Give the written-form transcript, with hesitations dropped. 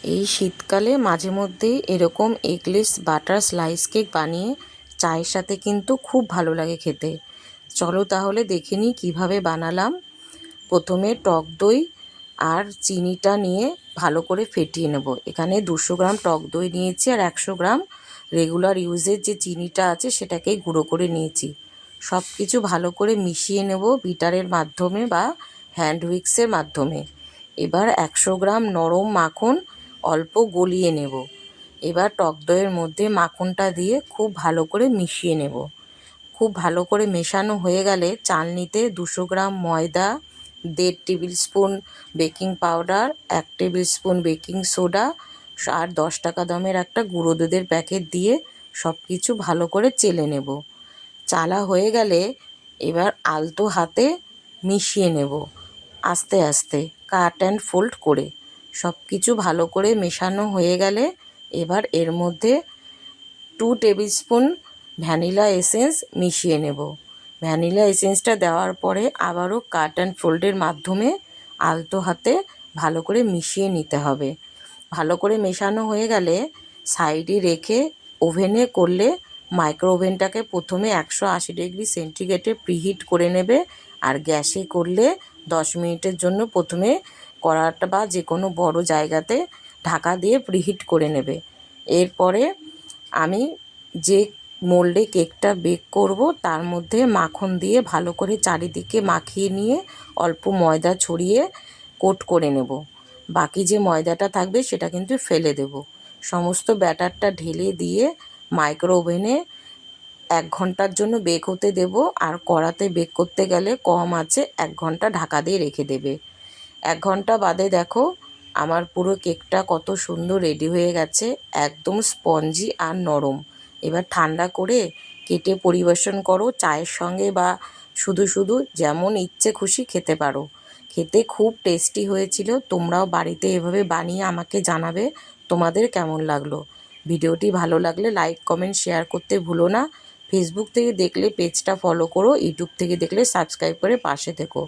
এই শীতকালে মাঝে মধ্যেই এরকম এগলেস বাটার স্লাইস কেক বানিয়ে চায়ের সাথে কিন্তু খুব ভালো লাগে খেতে। চলো তাহলে দেখে নিই কীভাবে বানালাম। প্রথমে টক দই আর চিনিটা নিয়ে ভালো করে ফেটিয়ে নেব। এখানে 200 গ্রাম টক দই নিয়েছি আর 100 গ্রাম রেগুলার ইউজের যে চিনিটা আছে সেটাকেই গুঁড়ো করে নিয়েছি। সব কিছু ভালো করে মিশিয়ে নেব বিটারের মাধ্যমে বা হ্যান্ড উইক্সের মাধ্যমে। এবার 100 গ্রাম নরম মাখন অল্প গলিয়ে নেব। এবার টক দইয়ের মধ্যে মাখনটা দিয়ে খুব ভালো করে মিশিয়ে নেব। খুব ভালো করে মেশানো হয়ে গেলে চালনিতে 200 গ্রাম ময়দা, 1.5 tablespoon baking powder, 1 tablespoon baking soda আর 10 টাকা দামের একটা গুঁড়ো দুধের প্যাকেট দিয়ে সব কিছু ভালো করে চেলে নেব। চালা হয়ে গেলে এবার আলতো হাতে মিশিয়ে নেব আস্তে আস্তে কাট অ্যান্ড ফোল্ড করে। সব কিছু ভালো করে মেশানো হয়ে গেলে এবার এর মধ্যে 2 টেবিল স্পুন ভ্যানিলা এসেন্স মিশিয়ে নেব। ভ্যানিলা এসেন্সটা দেওয়ার পরে আবারও কাট অ্যান্ড ফোল্ডের মাধ্যমে আলতো হাতে ভালো করে মিশিয়ে নিতে হবে। ভালো করে মেশানো হয়ে গেলে সাইডে রেখে ওভেনে করলে মাইক্রো ওভেনটাকে প্রথমে 180 ডিগ্রি সেন্টিগ্রেডে প্রিহিট করে নেবে। আর গ্যাসে করলে 10 মিনিটের জন্য প্রথমে কড়াটা বা যে কোনো বড় জায়গাতে ঢাকা দিয়ে প্রিহিট করে নেবে। এরপরে আমি যে মোল্ডে কেকটা বেক করব তার মধ্যে মাখন দিয়ে ভালো করে চারিদিকে মাখিয়ে নিয়ে অল্প ময়দা ছড়িয়ে কোট করে নেব। বাকি যে ময়দাটা থাকবে সেটা কিন্তু ফেলে দেব। সমস্ত ব্যাটারটা ঢেলে দিয়ে মাইক্রো ওভেনে 1 ঘন্টার জন্য বেক হতে দেব। আর কড়াতে বেক করতে গেলে কম আঁচে 1 ঘন্টা ঢাকা দিয়ে রেখে দেবে। 1 ঘন্টা বাদে দেখো আমার পুরো কেকটা কত সুন্দর রেডি হয়ে গেছে, একদম স্পঞ্জি আর নরম। এবার ঠান্ডা করে কেটে পরিবেশন করো চায়ের সঙ্গে বা শুধু শুধু যেমন ইচ্ছে খুশি খেতে পারো। খেতে খুব টেস্টি হয়েছিল। তোমরাও বাড়িতে এভাবে বানিয়ে আমাকে জানাবে তোমাদের কেমন লাগলো। ভিডিওটি ভালো লাগলে লাইক কমেন্ট শেয়ার করতে ভুলো না। ফেসবুক থেকে দেখলে পেজটা ফলো করো, ইউটিউব থেকে দেখলে সাবস্ক্রাইব করে পাশে থেকো।